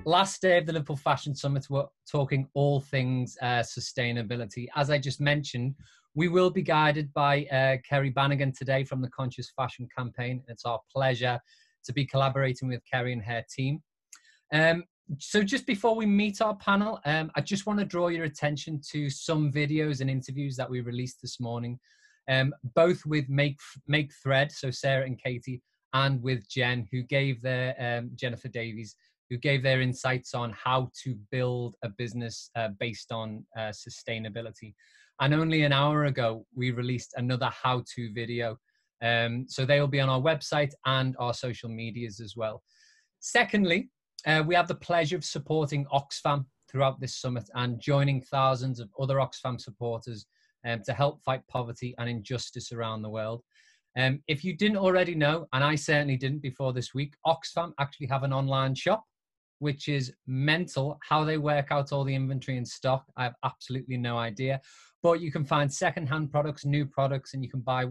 Last day of the Liverpool Fashion Summit, we're talking all things sustainability. As I just mentioned, we will be guided by Kerry Bannigan today from the Conscious Fashion campaign. It's our pleasure to be collaborating with Kerry and her team. So just before we meet our panel, I just want to draw your attention to some videos and interviews that we released this morning, both with Make Thread, so Sarah and Katie, and with Jen, who gave their, Jennifer Davies, who gave their insights on how to build a business based on sustainability. And only an hour ago, we released another how-to video. So they will be on our website and our social medias as well. Secondly, we have the pleasure of supporting Oxfam throughout this summit and joining thousands of other Oxfam supporters to help fight poverty and injustice around the world. If you didn't already know, and I certainly didn't before this week, Oxfam actually have an online shop, which is mental. How they work out all the inventory and stock, I have absolutely no idea. But you can find secondhand products, new products, and you can buy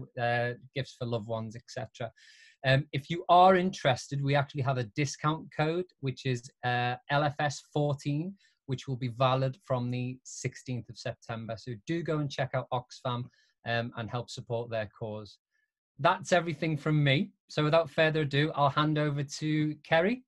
gifts for loved ones, etc. If you are interested, we actually have a discount code, which is LFS14, which will be valid from the 16th of September. So do go and check out Oxfam and help support their cause. That's everything from me. So without further ado, I'll hand over to Kerry.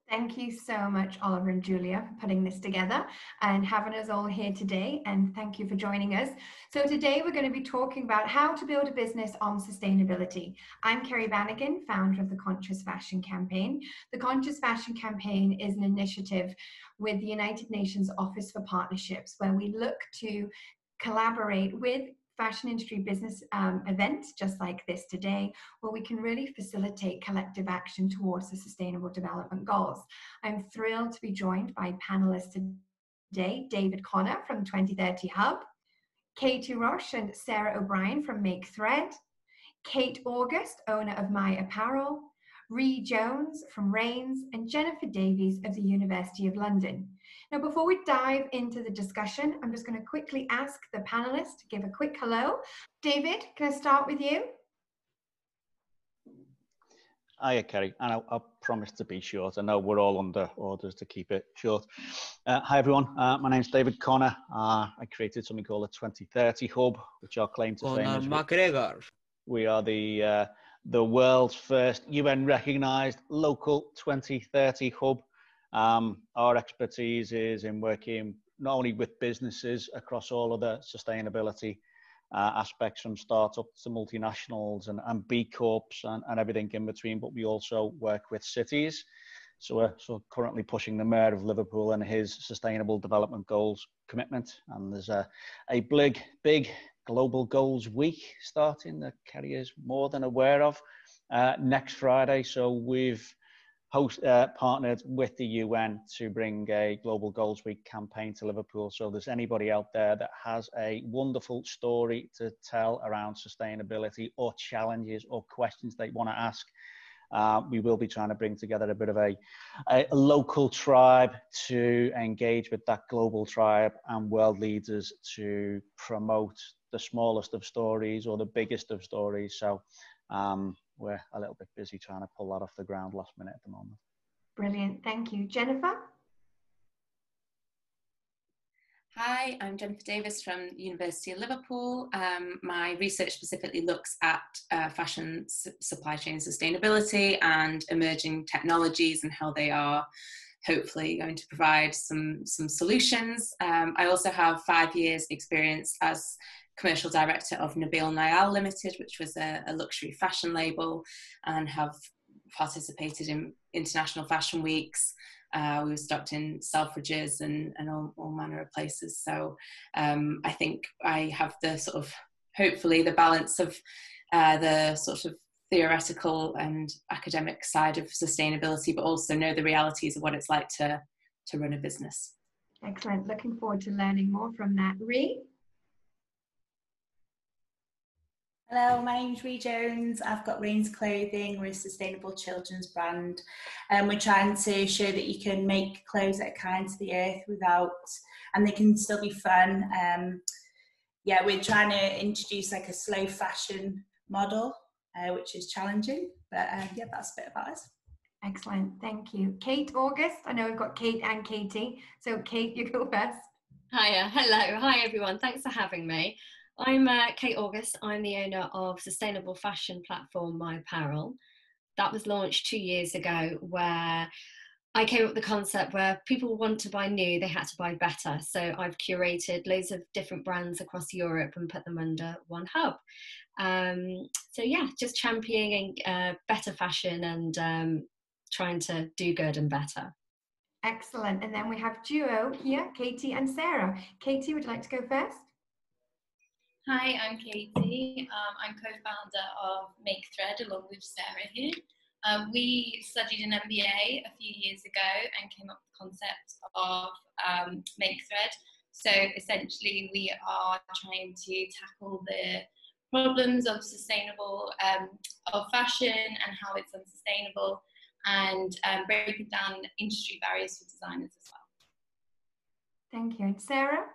Thank you so much, Oliver and Julia, for putting this together and having us all here today. And thank you for joining us. So today we're going to be talking about how to build a business on sustainability. I'm Kerry Bannigan, founder of the Conscious Fashion Campaign. The Conscious Fashion Campaign is an initiative with the United Nations Office for Partnerships, where we look to collaborate with fashion industry business events just like this today, where we can really facilitate collective action towards the Sustainable Development Goals. I'm thrilled to be joined by panelists today, David Connor from 2030 Hub, Katie Roche and Sarah O'Brien from Make Thread, Kate August, owner of My Apparel, Ree Jones from Rains, and Jennifer Davies of the University of London. Now, before we dive into the discussion, I'm just going to quickly ask the panelists to give a quick hello. David, can I start with you? Hiya, Kerry, and I promise to be short. I know we're all under orders to keep it short. Hi, everyone. My name's David Connor. I created something called the 2030 Hub, which our claim to fame is McGregor. We are the world's first UN-recognised local 2030 hub. Our expertise is in working not only with businesses across all of the sustainability aspects, from startups to multinationals and B Corps and everything in between, but we also work with cities. So we're currently pushing the Mayor of Liverpool and his Sustainable Development Goals commitment. And there's a big Global Goals Week starting that Kerry is more than aware of next Friday. So we've partnered with the UN to bring a Global Goals Week campaign to Liverpool. So there's anybody out there that has a wonderful story to tell around sustainability or challenges or questions they want to ask, we will be trying to bring together a bit of a local tribe to engage with that global tribe and world leaders to promote the smallest of stories or the biggest of stories. So we're a little bit busy trying to pull that off the ground last minute at the moment. Brilliant, thank you. Jennifer? Hi, I'm Jennifer Davis from the University of Liverpool. My research specifically looks at fashion supply chain sustainability and emerging technologies and how they are hopefully going to provide some solutions. I also have 5 years experience as commercial director of Nabil Nayal Limited, which was a luxury fashion label, and have participated in international fashion weeks. We were stocked in Selfridges and all manner of places. So I think I have the sort of, hopefully the balance of the sort of theoretical and academic side of sustainability, but also know the realities of what it's like to run a business. Excellent, looking forward to learning more from that. Ree? Hello, my name's Ree Jones. I've got Rains Clothing. We're a sustainable children's brand. We're trying to show that you can make clothes that are kind to the earth and they can still be fun. Yeah, we're trying to introduce like a slow fashion model, which is challenging, but yeah, that's a bit about us. Excellent, thank you. Kate August, I know we've got Kate and Katie. So Kate, you go first. Hiya, hello, hi everyone, thanks for having me. I'm Kate August, I'm the owner of sustainable fashion platform My Apparel. That was launched 2 years ago, where I came up with the concept where people want to buy new, they had to buy better. So I've curated loads of different brands across Europe and put them under one hub. So yeah, just championing better fashion and trying to do good and better. Excellent. And then we have duo here, Katie and Sarah. Katie, would you like to go first? Hi, I'm Katie. I'm co-founder of Make Thread along with Sarah here. We studied an MBA a few years ago and came up with the concept of Make Thread. So essentially we are trying to tackle the problems of sustainable, of fashion and how it's unsustainable, and breaking down industry barriers for designers as well. Thank you. And Sarah?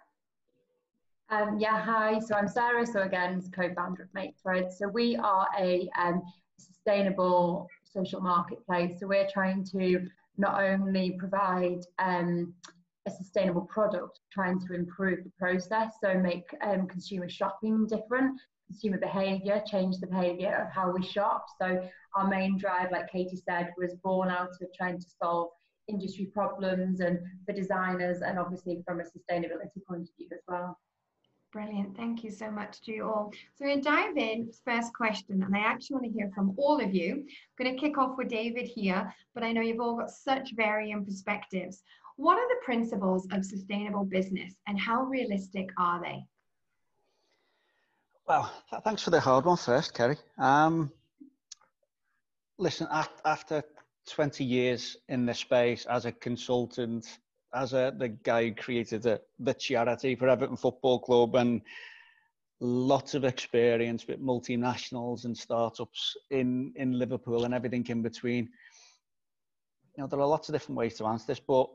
Yeah, hi. So I'm Sarah. So again, co-founder of Make Thread. So we are a sustainable social marketplace. So we're trying to not only provide a sustainable product, trying to improve the process. So make consumer shopping different, consumer behaviour, change the behaviour of how we shop. So our main drive, like Katie said, was born out of trying to solve industry problems and for designers, and obviously from a sustainability point of view as well. Brilliant. Thank you so much to you all. So we're going to dive in. First question, and I actually want to hear from all of you. I'm going to kick off with David here, but I know you've all got such varying perspectives. What are the principles of sustainable business and how realistic are they? Well, thanks for the hard one first, Kerry. Listen, after 20 years in this space as a consultant, as the guy who created the charity for Everton Football Club, and lots of experience with multinationals and startups in Liverpool and everything in between. You know, there are lots of different ways to answer this, but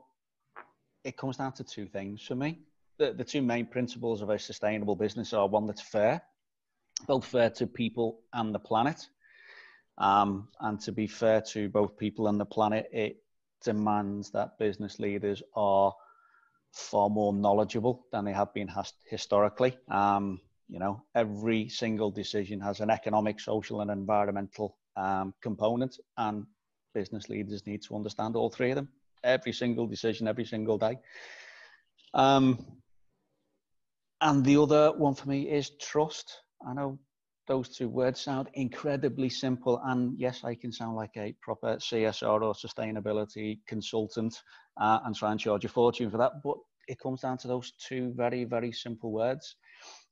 it comes down to two things for me. The two main principles of a sustainable business are one that's fair, both fair to people and the planet. And to be fair to both people and the planet, it demands that business leaders are far more knowledgeable than they have been historically. You know, every single decision has an economic, social, and environmental component, and business leaders need to understand all three of them. Every single decision, every single day. And the other one for me is trust. I know those two words sound incredibly simple, and yes, I can sound like a proper CSR or sustainability consultant and try and charge a fortune for that, but it comes down to those two very, very simple words.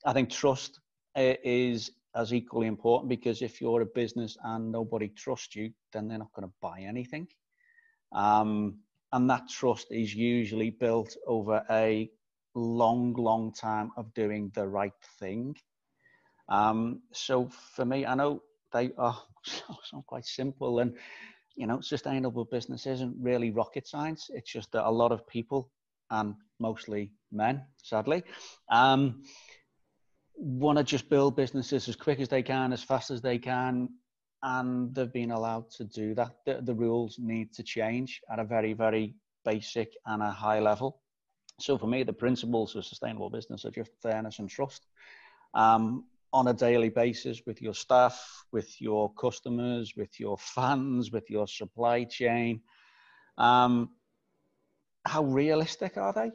I think trust is as equally important, because if you're a business and nobody trusts you, then they're not going to buy anything. And that trust is usually built over a long time of doing the right thing. So for me, I know they are sound quite simple, and you know, sustainable business isn't really rocket science. It's just that a lot of people, and mostly men, sadly, want to just build businesses as quick as they can, as fast as they can, and they've been allowed to do that. The rules need to change at a very, very basic and a high level. So for me, the principles of sustainable business are just fairness and trust. On a daily basis with your staff, with your customers, with your fans, with your supply chain. How realistic are they?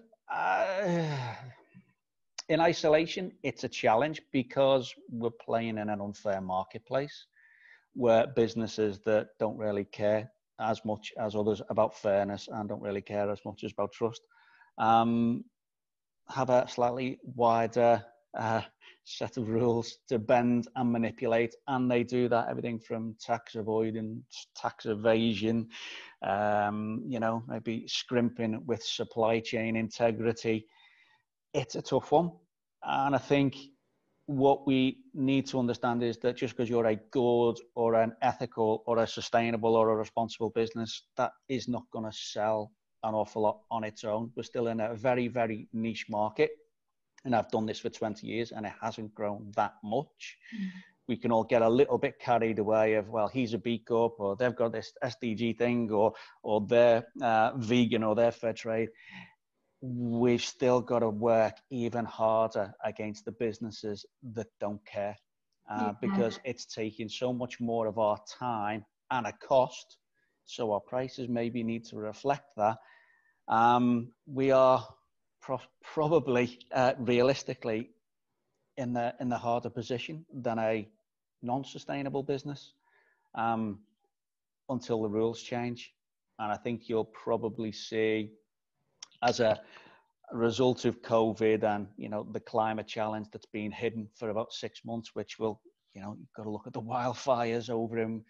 In isolation, it's a challenge, because we're playing in an unfair marketplace where businesses that don't really care as much as others about fairness and don't really care as much as about trust have a slightly wider set of rules to bend and manipulate, and they do that everything from tax avoidance, tax evasion, you know, maybe scrimping with supply chain integrity. It's a tough one, and I think what we need to understand is that just because you're a good or an ethical or a sustainable or a responsible business, that is not going to sell an awful lot on its own. We're still in a very, very niche market. And I've done this for 20 years and it hasn't grown that much. we can all get a little bit carried away of, well, he's a B Corp, or they've got this SDG thing, or they're vegan, or they're fair trade. We've still got to work even harder against the businesses that don't care, because it's taking so much more of our time and a cost. So our prices maybe need to reflect that. We are probably realistically in the harder position than a non-sustainable business until the rules change. And I think you'll probably see, as a result of COVID and, you know, the climate challenge that's been hidden for about 6 months, which will, you know, you've got to look at the wildfires over in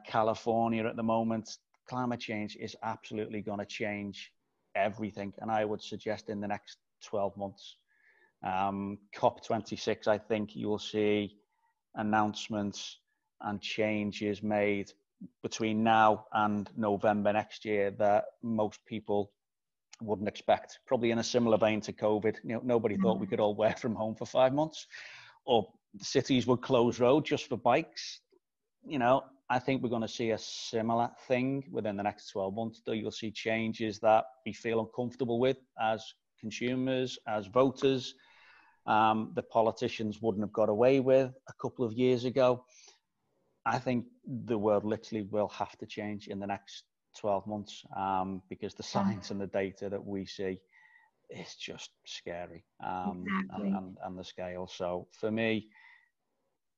California at the moment. Climate change is absolutely going to change everything. And I would suggest in the next 12 months, COP26, I think you'll see announcements and changes made between now and November next year that most people wouldn't expect. Probably in a similar vein to COVID. You know, nobody thought we could all work from home for 5 months, or the cities would close roads just for bikes. You know, I think we're going to see a similar thing within the next 12 months, though you'll see changes that we feel uncomfortable with as consumers, as voters, the politicians wouldn't have got away with a couple of years ago. I think the world literally will have to change in the next 12 months, because the science and the data that we see is just scary, Exactly. and the scale. So for me,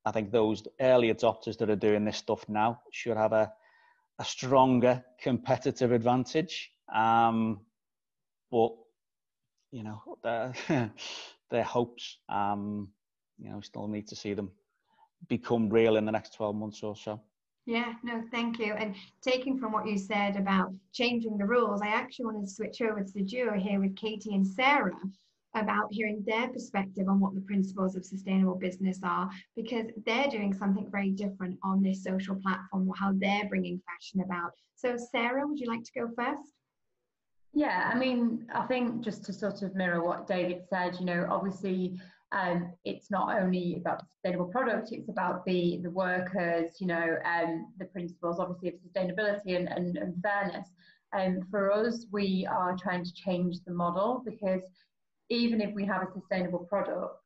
I think those early adopters that are doing this stuff now should have a stronger competitive advantage. But, you know, their hopes, you know, still need to see them become real in the next 12 months or so. Yeah, no, thank you. And taking from what you said about changing the rules, I actually want to switch over to the duo here with Katie and Sarah about hearing their perspective on what the principles of sustainable business are, because they're doing something very different on this social platform, or how they're bringing fashion about. So Sarah, would you like to go first? Yeah, I mean, I think just to sort of mirror what David said, you know, obviously it's not only about the sustainable product, it's about the workers, you know, the principles obviously of sustainability and fairness. For us, we are trying to change the model, because even if we have a sustainable product,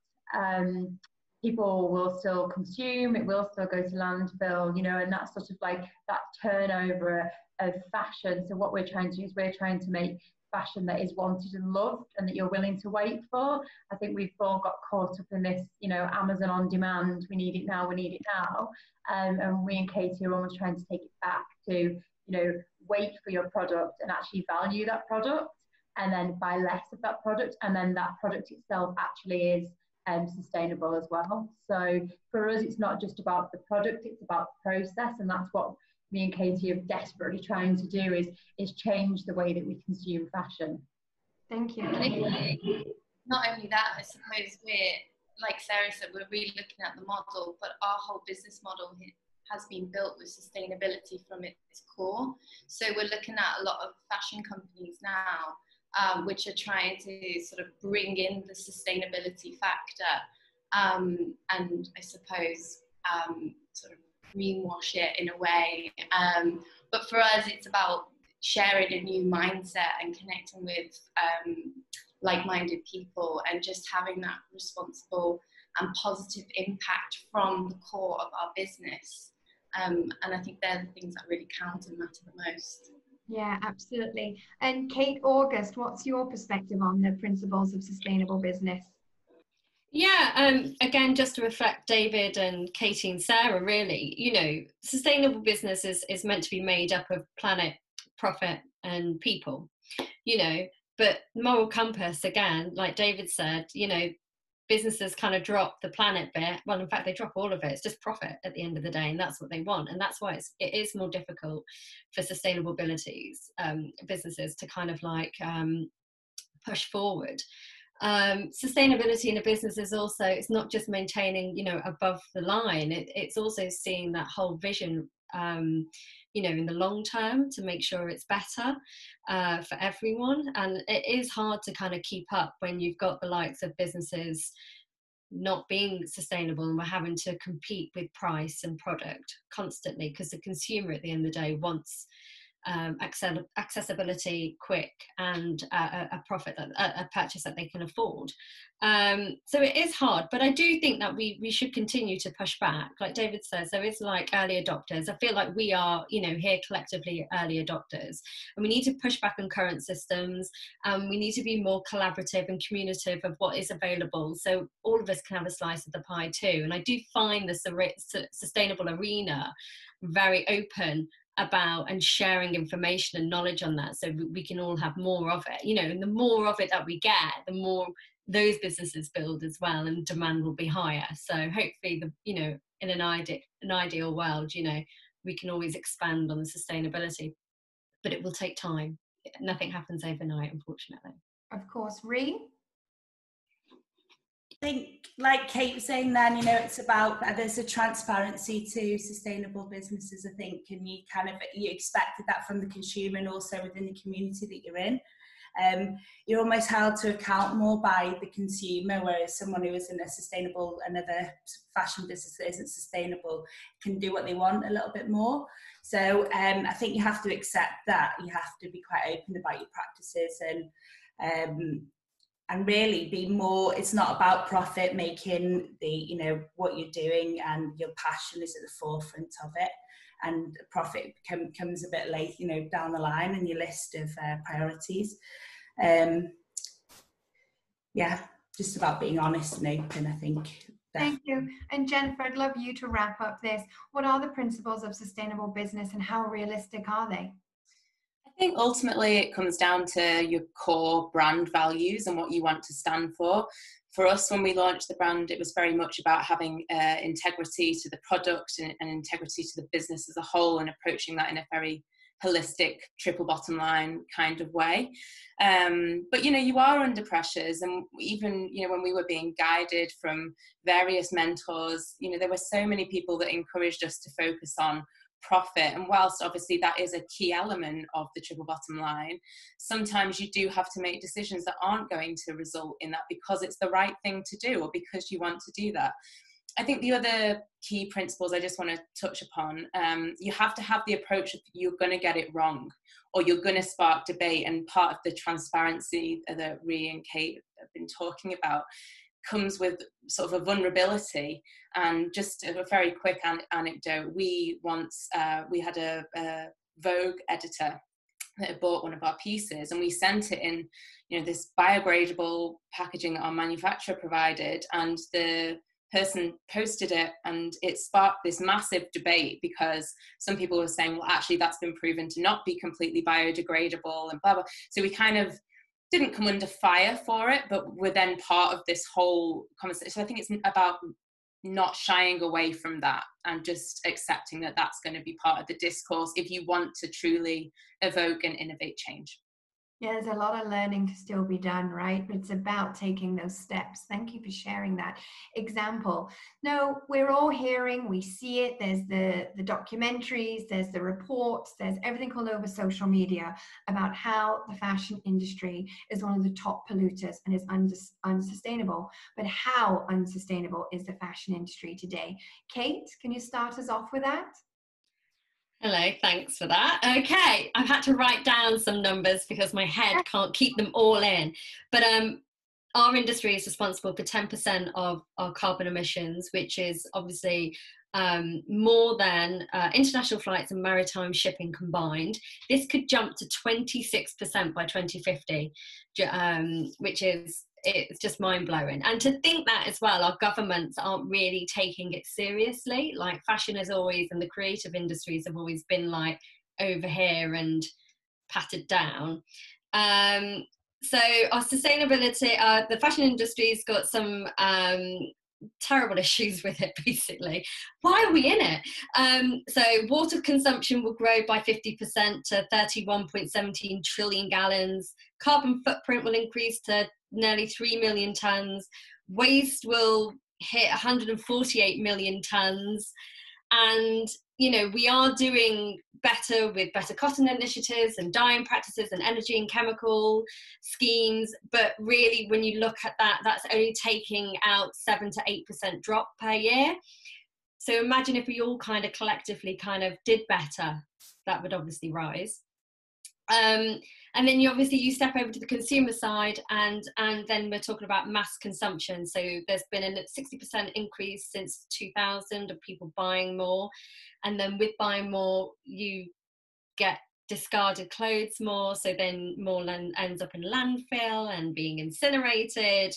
people will still consume, it will still go to landfill, you know, and that's sort of like that turnover of fashion. So what we're trying to do is we're trying to make fashion that is wanted and loved, and that you're willing to wait for. I think we've all got caught up in this, you know, Amazon on demand, we need it now, we need it now. And we and Katie are almost trying to take it back to, you know, wait for your product and actually value that product, and then buy less of that product, and then that product itself actually is sustainable as well. So for us, it's not just about the product, it's about the process, and that's what me and Katie are desperately trying to do, is change the way that we consume fashion. Thank you. Not only that, I suppose we're, like Sarah said, we're really looking at the model, but our whole business model has been built with sustainability from its core. So we're looking at a lot of fashion companies now, which are trying to sort of bring in the sustainability factor, and I suppose sort of greenwash it in a way. But for us, it's about sharing a new mindset and connecting with like-minded people, and just having that responsible and positive impact from the core of our business. And I think they're the things that really count and matter the most. Yeah, absolutely. And Kate August, what's your perspective on the principles of sustainable business? Yeah, again, just to reflect David and Katie and Sarah, really, you know, sustainable business is meant to be made up of planet, profit and people, you know, but moral compass, again, like David said, you know, businesses kind of drop the planet bit. Well, in fact, they drop all of it. It's just profit at the end of the day, and that's what they want. And that's why it is more difficult for sustainable businesses to kind of like push forward. Sustainability in a business is also, it's not just maintaining, you know, above the line. It's also seeing that whole vision, you know, in the long term, to make sure it's better for everyone. And it is hard to kind of keep up when you've got the likes of businesses not being sustainable, and we're having to compete with price and product constantly, because the consumer at the end of the day wants accessibility, quick, and a profit, a purchase that they can afford. So it is hard, but I do think that we should continue to push back. Like David says, there is like early adopters. I feel like we are, you know, here collectively early adopters, and we need to push back on current systems. We need to be more collaborative and communicative of what is available, so all of us can have a slice of the pie too. And I do find the sustainable arena very open about and sharing information and knowledge on that, so we can all have more of it, you know, and the more of it that we get, the more those businesses build as well, and demand will be higher. So hopefully, you know, in an ideal world, you know, we can always expand on the sustainability, but it will take time. Nothing happens overnight, unfortunately. Of course. Ree? I think, like Kate was saying then, you know, it's about, there's a transparency to sustainable businesses, I think, and you expected that from the consumer and also within the community that you're in. You're almost held to account more by the consumer, whereas someone who isn't a sustainable, another fashion business that isn't sustainable, can do what they want a little bit more. So I think you have to accept that. You have to be quite open about your practices and really be more, it's not about profit making, you know, what you're doing, and your passion is at the forefront of it, and profit comes a bit late, you know, down the line in your list of priorities. Yeah, just about being honest and open, I think. Thank you. And Jennifer, I'd love you to wrap up this. What are the principles of sustainable business, and how realistic are they? I think ultimately it comes down to your core brand values and what you want to stand for. For us, when we launched the brand, it was very much about having integrity to the product and integrity to the business as a whole, and approaching that in a very holistic, triple bottom line kind of way. But, you know, you are under pressures, and even, you know, when we were being guided from various mentors, you know, there were so many people that encouraged us to focus on profit. And whilst obviously that is a key element of the triple bottom line, sometimes you do have to make decisions that aren't going to result in that because it's the right thing to do, or because you want to do that. I think the other key principles I just want to touch upon, you have to have the approach of you're going to get it wrong, or you're going to spark debate. And part of the transparency that Ree and Kate have been talking about comes with sort of a vulnerability. And just a very quick anecdote, we had a Vogue editor that had bought one of our pieces, and we sent it in, you know, this biodegradable packaging that our manufacturer provided, and the person posted it, and it sparked this massive debate, because some people were saying, well, actually that's been proven to not be completely biodegradable and blah blah. So we kind of didn't come under fire for it, but we're then part of this whole conversation. So I think it's about not shying away from that, and just accepting that that's going to be part of the discourse if you want to truly evoke and innovate change. Yeah, there's a lot of learning to still be done, right? But it's about taking those steps. Thank you for sharing that example. No, we're all hearing, we see it. There's the documentaries, there's the reports, there's everything all over social media about how the fashion industry is one of the top polluters and is unsustainable. But how unsustainable is the fashion industry today? Kate, can you start us off with that? Hello, thanks for that. Okay, I've had to write down some numbers because my head can't keep them all in. But our industry is responsible for 10% of our carbon emissions, which is obviously more than international flights and maritime shipping combined. This could jump to 26% by 2050, which is, it's just mind-blowing. And to think that as well, our governments aren't really taking it seriously. Like, fashion is always, and the creative industries have always been like over here and patted down. So our sustainability, the fashion industry's got some terrible issues with it, basically. Why are we in it? So water consumption will grow by 50% to 31.17 trillion gallons. Carbon footprint will increase to nearly 3 million tons. Waste will hit 148 million tons. And you know, we are doing better with better cotton initiatives and dyeing practices and energy and chemical schemes, but really when you look at that, that's only taking out 7 to 8% drop per year. So imagine if we all kind of collectively kind of did better, that would obviously rise. And then you step over to the consumer side, and then we're talking about mass consumption. So there's been a 60% increase since 2000 of people buying more, and then with buying more you get discarded clothes more, so then more ends up in landfill and being incinerated,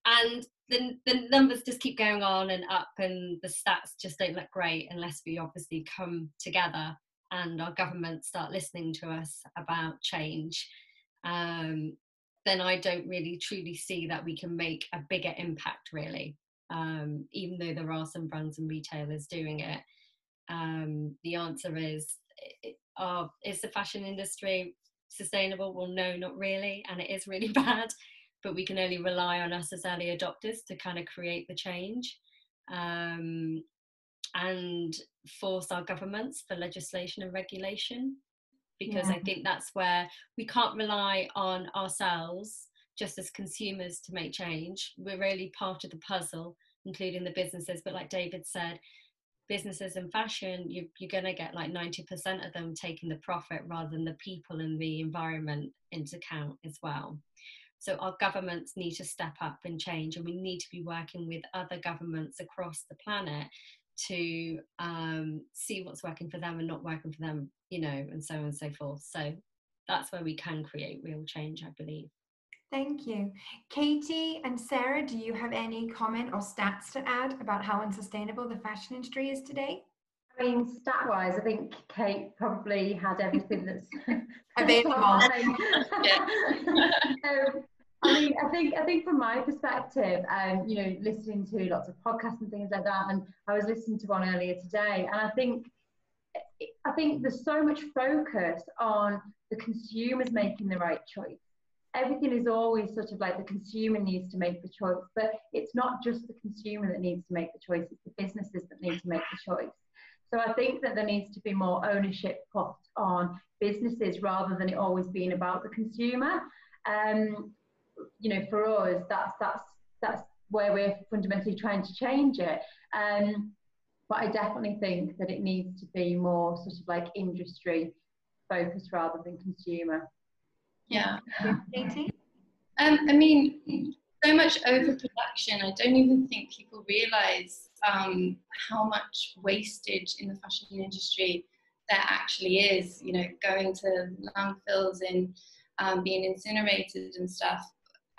and the numbers just keep going on and up, and the stats just don't look great unless we obviously come together and our government start listening to us about change. Then I don't really truly see that we can make a bigger impact, really, even though there are some brands and retailers doing it. The answer is the fashion industry sustainable? Well, no, not really, and it is really bad, but we can only rely on us as early adopters to kind of create the change. And force our governments for legislation and regulation, because I think that's where we can't rely on ourselves just as consumers to make change. We're really part of the puzzle, including the businesses, but like David said, businesses and fashion, you're going to get like 90% of them taking the profit rather than the people and the environment into account as well. So our governments need to step up and change, and we need to be working with other governments across the planet to see what's working for them and not working for them, you know, and so on and so forth. So that's where we can create real change, I believe. Thank you. Katie and Sarah, do you have any comment or stats to add about how unsustainable the fashion industry is today? I mean, stat-wise, I think Kate probably had everything that's available. I mean, I think from my perspective, you know, listening to lots of podcasts and things like that, and I was listening to one earlier today, and I think there's so much focus on the consumers making the right choice. Everything is always sort of like the consumer needs to make the choice, but it's not just the consumer that needs to make the choice, it's the businesses that need to make the choice. So I think that there needs to be more ownership put on businesses rather than it always being about the consumer. You know, for us, that's where we're fundamentally trying to change it. But I definitely think that it needs to be more sort of like industry focused rather than consumer. Yeah. Katie? I mean, so much overproduction. I don't even think people realise how much wastage in the fashion industry there actually is. You know, going to landfills and being incinerated and stuff.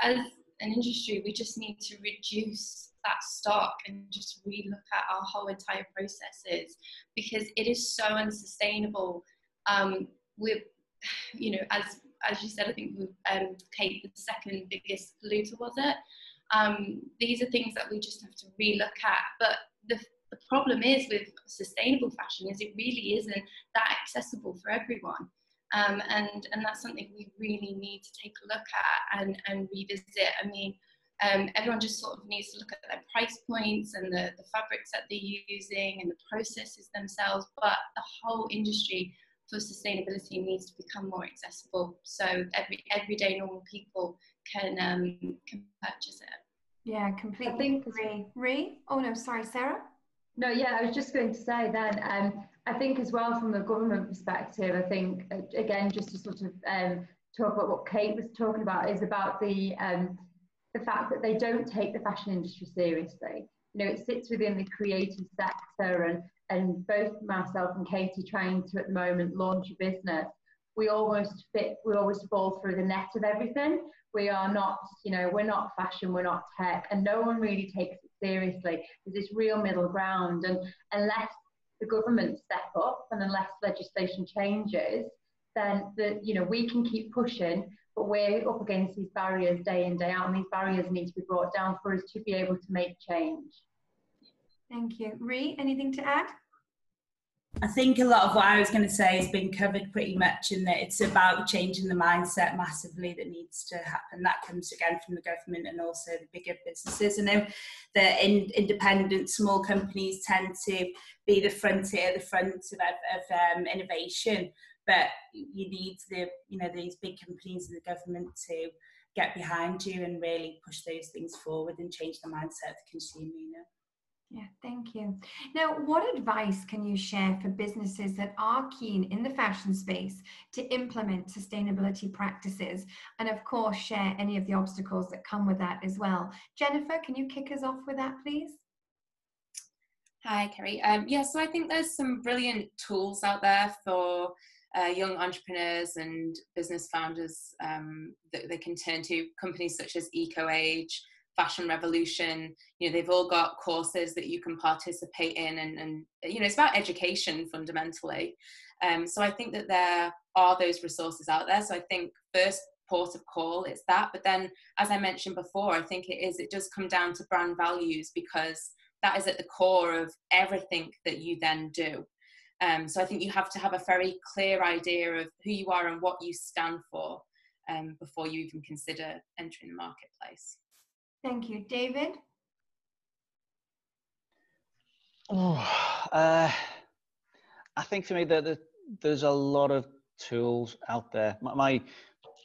As an industry, we just need to reduce that stock and just relook at our whole entire processes, because it is so unsustainable. With, you know, as you said, I think with Kate, the second biggest polluter, was it? These are things that we just have to relook at. But the problem is with sustainable fashion is it really isn't that accessible for everyone. And that's something we really need to take a look at and revisit. I mean, everyone just sort of needs to look at their price points and the fabrics that they're using and the processes themselves, but the whole industry for sustainability needs to become more accessible, so everyday normal people can purchase it. Yeah, completely agree. Ree? Oh no, sorry, Sarah? No, yeah, I was just going to say then, I think as well from the government perspective, I think, again, just to sort of talk about what Kate was talking about, is about the fact that they don't take the fashion industry seriously. You know, it sits within the creative sector, and both myself and Katie trying to at the moment launch a business, we always fall through the net of everything. We are not, you know, we're not fashion, we're not tech, and no one really takes it seriously. There's this real middle ground, and unless the government step up and unless legislation changes, then we can keep pushing, but we're up against these barriers day in, day out, and these barriers need to be brought down for us to be able to make change. Thank you. Ree, anything to add? I think a lot of what I was going to say has been covered pretty much, in that it's about changing the mindset massively that needs to happen. That comes again from the government and also the bigger businesses. I know that independent small companies tend to be the frontier, the front of innovation, but you need these big companies and the government to get behind you and really push those things forward and change the mindset of the consumer. Yeah, thank you. Now, what advice can you share for businesses that are keen in the fashion space to implement sustainability practices? And of course, share any of the obstacles that come with that as well. Jennifer, can you kick us off with that, please? Hi, Kerry. Yeah, so I think there's some brilliant tools out there for young entrepreneurs and business founders that they can turn to. Companies such as EcoAge, Fashion Revolution, they've all got courses that you can participate in, and it's about education fundamentally. So I think that there are those resources out there. So I think first port of call is that, but then as I mentioned before, I think it does come down to brand values, because that is at the core of everything that you then do. So I think you have to have a very clear idea of who you are and what you stand for before you even consider entering the marketplace. Thank you. David? I think for me that there's a lot of tools out there. My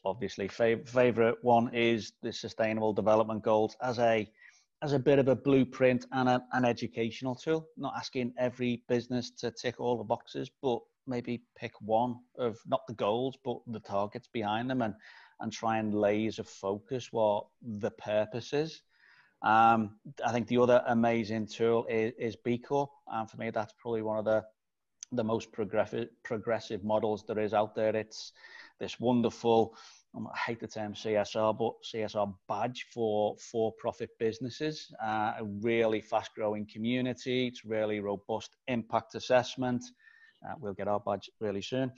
obviously favorite one is the Sustainable Development Goals as a bit of a blueprint and an educational tool. Not asking every business to tick all the boxes, but maybe pick one of not the goals, but the targets behind them, and try and laser focus what the purpose is. I think the other amazing tool is B Corp, and for me that's probably one of the most progressive models there is out there. It's this wonderful, I hate the term CSR, but CSR badge for for-profit businesses. A really fast-growing community. It's really robust impact assessment. We'll get our badge really soon.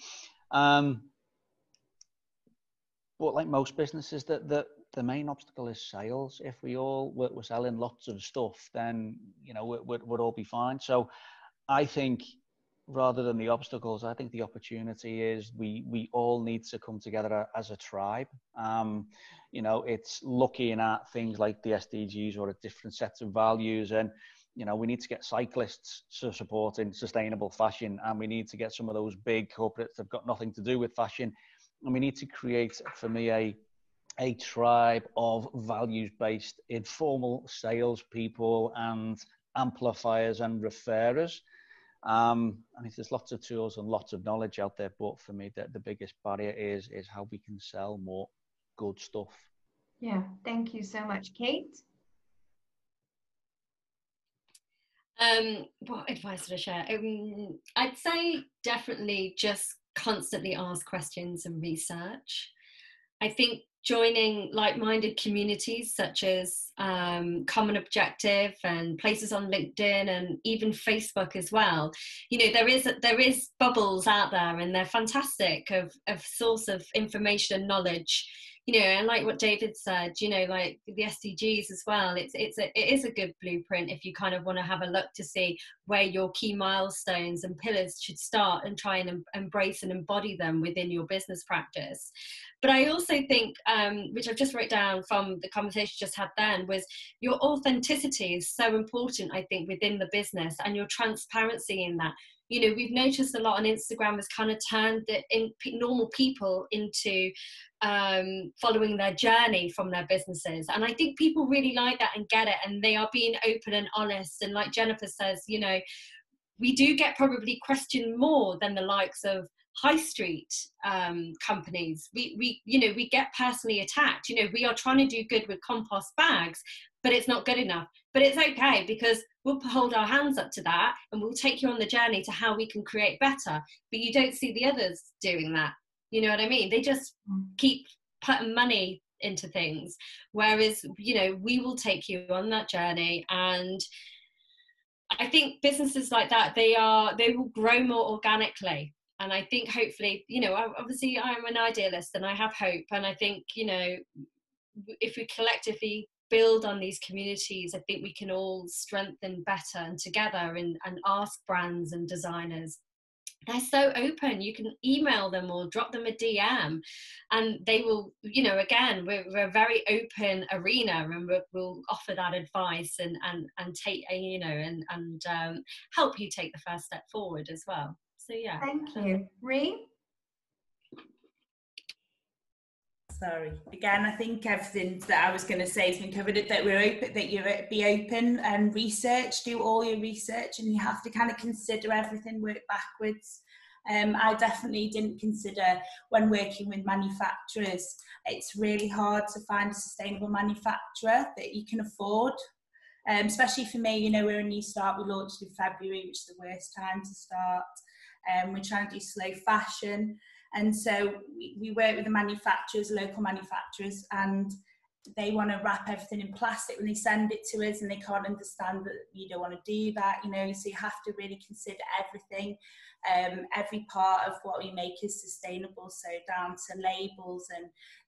But like most businesses, the main obstacle is sales. If we all were selling lots of stuff, then we'd all be fine. So I think, rather than the obstacles, I think the opportunity is we all need to come together as a tribe. It's looking at things like the SDGs or a different sets of values, and we need to get cyclists supporting sustainable fashion, and we need to get some of those big corporates that have got nothing to do with fashion. And we need to create, for me, a tribe of values-based informal salespeople and amplifiers and referrers. I mean, there's lots of tools and lots of knowledge out there, but for me, the biggest barrier is how we can sell more good stuff. Yeah, thank you so much. Kate? What advice would I share? I'd say definitely just constantly ask questions and research. I think joining like-minded communities such as Common Objective and places on LinkedIn and even Facebook as well. There is bubbles out there, and they're fantastic of source of information and knowledge. And like what David said, like the SDGs as well, it is a good blueprint if you kind of want to have a look to see where your key milestones and pillars should start, and try and embrace and embody them within your business practice. But I also think, which I've just wrote down from the conversation just had then, was your authenticity is so important, I think, within the business, and your transparency in that. We've noticed a lot on Instagram has kind of turned normal people into following their journey from their businesses. And I think people really like that and get it, and they are being open and honest. And like Jennifer says, we do get probably questioned more than the likes of high street companies. We get personally attacked. We are trying to do good with compost bags, but it's not good enough. But it's okay, because we'll hold our hands up to that, and we'll take you on the journey to how we can create better. But you don't see the others doing that. You know what I mean? They just keep putting money into things, whereas we will take you on that journey. And I think businesses like that, they will grow more organically. And I think hopefully, obviously I'm an idealist and I have hope. And I think, if we collectively build on these communities, I think we can all strengthen better and together, and ask brands and designers they're so open. You can email them or drop them a DM, and they will, you know, again, we're a very open arena, and we'll offer that advice and take, you know, and help you take the first step forward as well. So yeah. Thank you. Ree? Sorry. Again, I think everything that I was going to say has been covered. That we're open, that you be open and research, do all your research, and you have to kind of consider everything, work backwards. I definitely didn't consider when working with manufacturers. It's really hard to find a sustainable manufacturer that you can afford. Especially for me, you know, we're a new start. We launched in February, which is the worst time to start. We're trying to do slow fashion. And so we work with the manufacturers, local manufacturers, and they want to wrap everything in plastic when they send it to us, and they can't understand that you don't want to do that, you know, so you have to really consider everything. Every part of what we make is sustainable, so down to labels and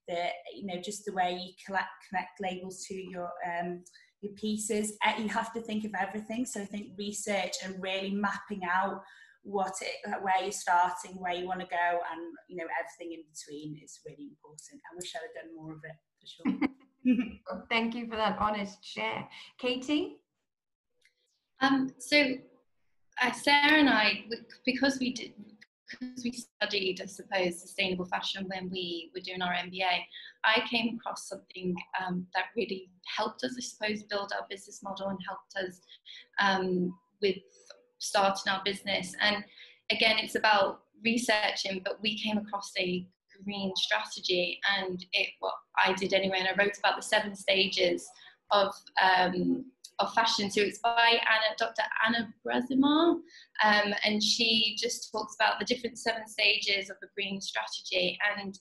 the, you know, just the way you connect labels to your pieces. You have to think of everything. So I think research and really mapping out where you're starting, where you want to go, and you know, everything in between is really important. I wish I'd have done more of it, for sure. Well, thank you for that honest share. Katie? So Sarah and I, because we studied, I suppose, sustainable fashion when we were doing our MBA, I came across something that really helped us, I suppose, build our business model and helped us with starting our business. And again, it's about researching, but we came across a green strategy, and what I did anyway, and I wrote about the 7 stages of fashion. So it's by Dr. Anna Brazimar, and she just talks about the different 7 stages of a green strategy. And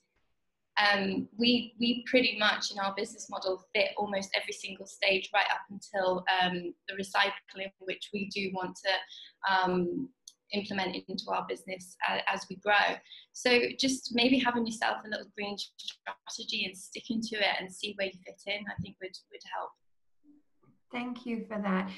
we pretty much in our business model fit almost every single stage right up until the recycling, which we do want to implement into our business as we grow. So just maybe having yourself a little green strategy and sticking to it and see where you fit in, I think would help. Thank you for that.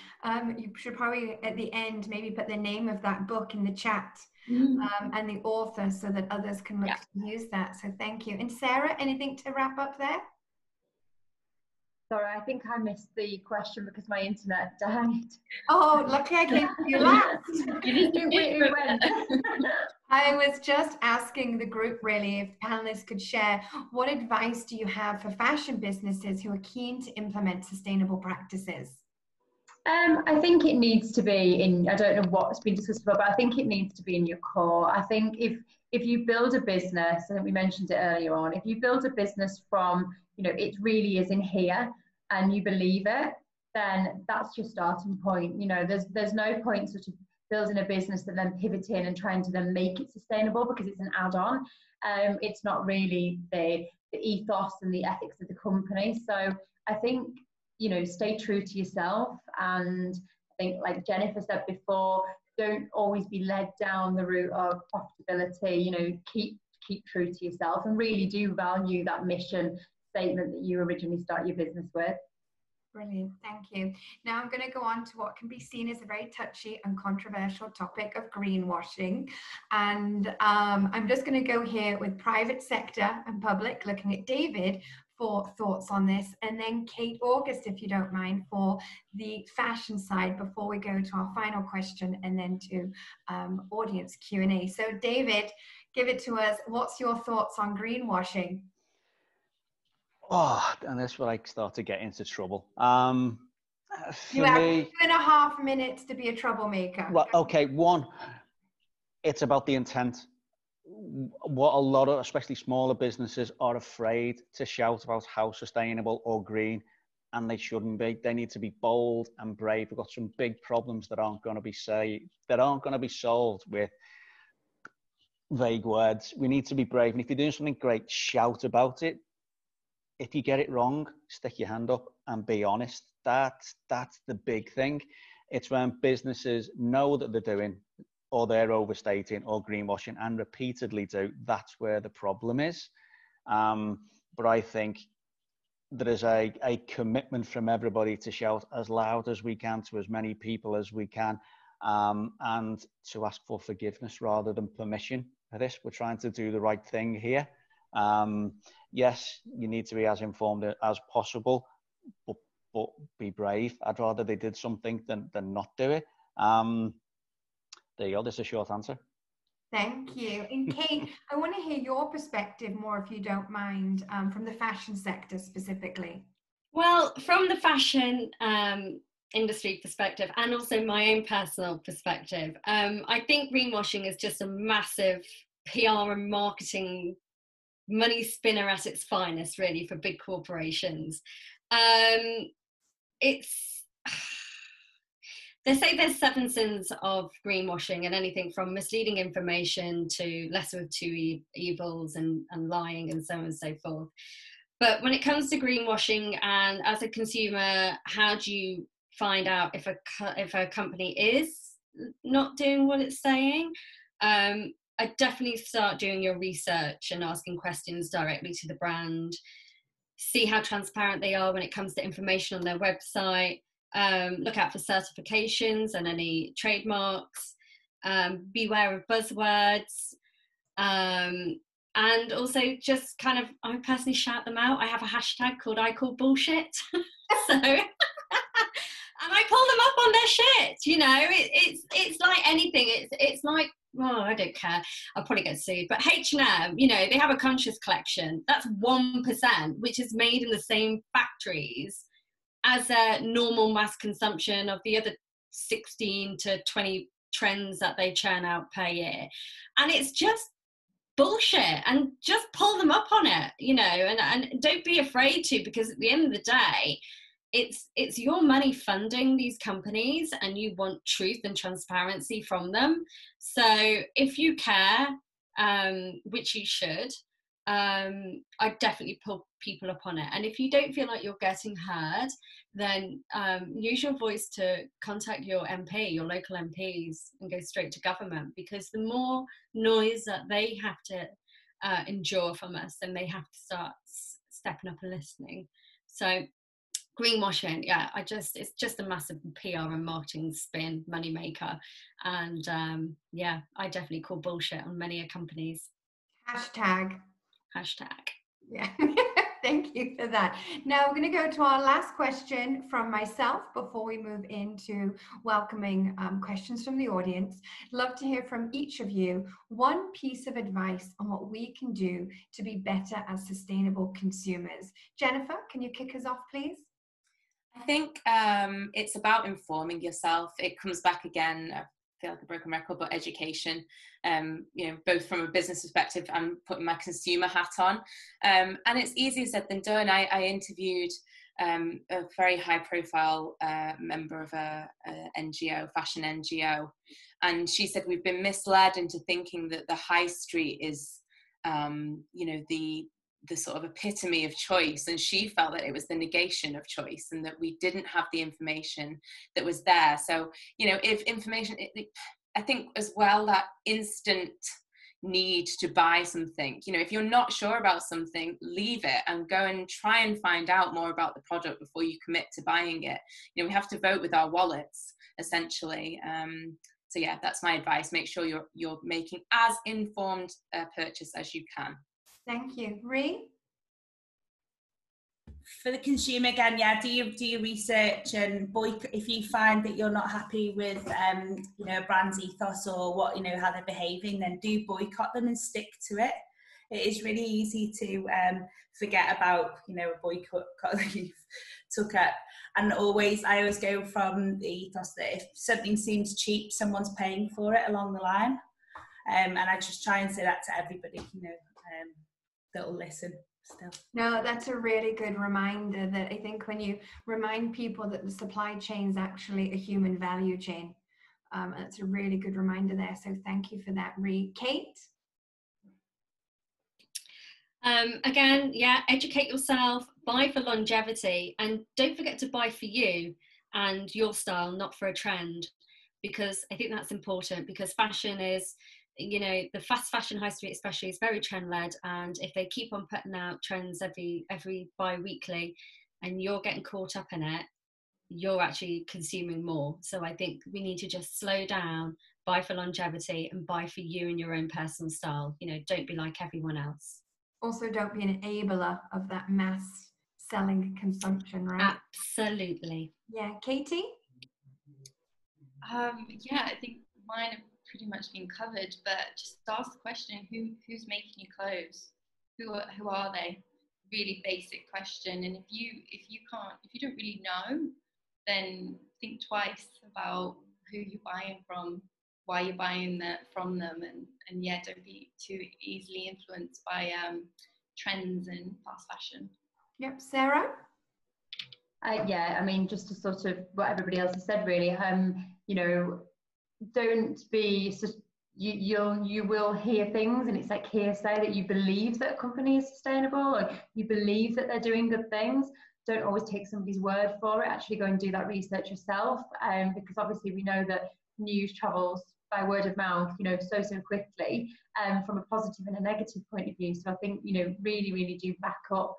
You should probably at the end maybe put the name of that book in the chat, and the author, so that others can look to use that. So thank you. And Sarah, anything to wrap up there? Sorry, I think I missed the question because my internet died. Oh, lucky I came to you last. It went. I was just asking the group really if panelists could share what advice do you have for fashion businesses who are keen to implement sustainable practices? I think it needs to be in, I don't know what's been discussed before, but I think it needs to be in your core. I think if you build a business, I think we mentioned it earlier on, if you build a business from, you know, it really is in here and you believe it, then that's your starting point. You know, there's no point sort of building a business that then pivoting and trying to then make it sustainable because it's an add-on. It's not really the ethos and the ethics of the company. So I think, you know, stay true to yourself. And I think, like Jennifer said before, don't always be led down the route of profitability. You know, keep true to yourself and really do value that mission statement that you originally start your business with. Brilliant, thank you. Now I'm going to go on to what can be seen as a very touchy and controversial topic of greenwashing. And I'm just going to go here with private sector and public, looking at David for thoughts on this, and then Kate August, if you don't mind, for the fashion side before we go to our final question and then to audience Q&A. So David, give it to us. What's your thoughts on greenwashing? Oh, and that's where I start to get into trouble. You have 2.5 minutes to be a troublemaker. Well, okay, one, it's about the intent. What a lot of, especially smaller businesses, are afraid to shout about how sustainable or green, and they shouldn't be. They need to be bold and brave. We've got some big problems that aren't going to be solved with vague words. We need to be brave, and if you're doing something great, shout about it. If you get it wrong, stick your hand up and be honest. That's the big thing. It's when businesses know that they're doing, or they're overstating or greenwashing and repeatedly do, that's where the problem is. But I think there is a commitment from everybody to shout as loud as we can to as many people as we can, and to ask for forgiveness rather than permission for this. We're trying to do the right thing here. Yes, you need to be as informed as possible, but be brave. I'd rather they did something than not do it. There you go. This is a short answer. Thank you. And Kate, I want to hear your perspective more, if you don't mind, from the fashion sector specifically. Well, from the fashion industry perspective, and also my own personal perspective, I think greenwashing is just a massive PR and marketing money spinner at its finest, really, for big corporations. They say there's 7 sins of greenwashing, and anything from misleading information to lesser of 2 evils and lying and so on and so forth. But when it comes to greenwashing, and as a consumer, how do you find out if a company is not doing what it's saying? I definitely start doing your research and asking questions directly to the brand. See how transparent they are when it comes to information on their website. Look out for certifications and any trademarks. Beware of buzzwords. And also just kind of, I personally shout them out. I have a hashtag called I Call Bullshit. So, and I call them up on their shit, you know. It's like anything. It's like, well, I don't care. I'll probably get sued. But H&M, you know, they have a conscious collection. That's 1%, which is made in the same factories as a normal mass consumption of the other 16 to 20 trends that they churn out per year. And it's just bullshit, and just pull them up on it, you know, and don't be afraid to, because at the end of the day, it's your money funding these companies, and you want truth and transparency from them. So if you care, which you should, I'd definitely pull people up on it. And if you don't feel like you're getting heard, then use your voice to contact your MP, your local MPs, and go straight to government, because the more noise that they have to endure from us, then they have to start stepping up and listening. So greenwashing, yeah, it's just a massive PR and marketing spin, moneymaker. And yeah, I definitely call bullshit on many companies. Hashtag. Yeah. Thank you for that. Now we're going to go to our last question from myself before we move into welcoming questions from the audience. Love to hear from each of you one piece of advice on what we can do to be better as sustainable consumers. Jennifer, can you kick us off, please? I think it's about informing yourself. It comes back again, I feel like a broken record, but education, you know, both from a business perspective and putting my consumer hat on. And it's easier said than done. I interviewed a very high profile member of a NGO, fashion NGO, and she said we've been misled into thinking that the high street is, you know, the sort of epitome of choice, and she felt that it was the negation of choice, and that we didn't have the information that was there. So, you know, if information, I think as well, that instant need to buy something, you know, if you're not sure about something, leave it and go and try and find out more about the product before you commit to buying it. You know, we have to vote with our wallets, essentially. So yeah, that's my advice. Make sure you're making as informed a purchase as you can. Thank you. Ree? For the consumer, again, yeah, do your research, and if you find that you're not happy with you know, a brand's ethos or what, you know, how they're behaving, then do boycott them and stick to it. It is really easy to forget about, you know, a boycott that you've took up. And I always go from the ethos that if something seems cheap, someone's paying for it along the line. And I just try and say that to everybody, you know, that'll listen still. No, that's a really good reminder, that I think when you remind people that the supply chain is actually a human value chain, that's a really good reminder there. So thank you for that, Ree. Kate? Again, yeah, educate yourself, buy for longevity, and don't forget to buy for you and your style, not for a trend, because I think that's important, because fashion is, you know, the fast fashion high street especially is very trend led, and if they keep on putting out trends every bi-weekly and you're getting caught up in it, you're actually consuming more. So I think we need to just slow down, buy for longevity, and buy for you and your own personal style. You know, don't be like everyone else. Also, don't be an enabler of that mass selling consumption, right? Absolutely. Yeah. Katie? Yeah, I think mine have pretty much been covered, but just ask the question, who's making your clothes? Who are they? Really basic question. And if you don't really know, then think twice about who you're buying from, why you're buying that from them, and yeah, don't be too easily influenced by trends and fast fashion. Yep. Sarah? Yeah, I mean, just to sort of what everybody else has said, really. You know, don't be you will hear things, and it's like hearsay that you believe that a company is sustainable, or you believe that they're doing good things. Don't always take somebody's word for it. Actually, go and do that research yourself, because obviously we know that news travels by word of mouth, you know, so quickly, from a positive and a negative point of view. So I think, you know, really do back up,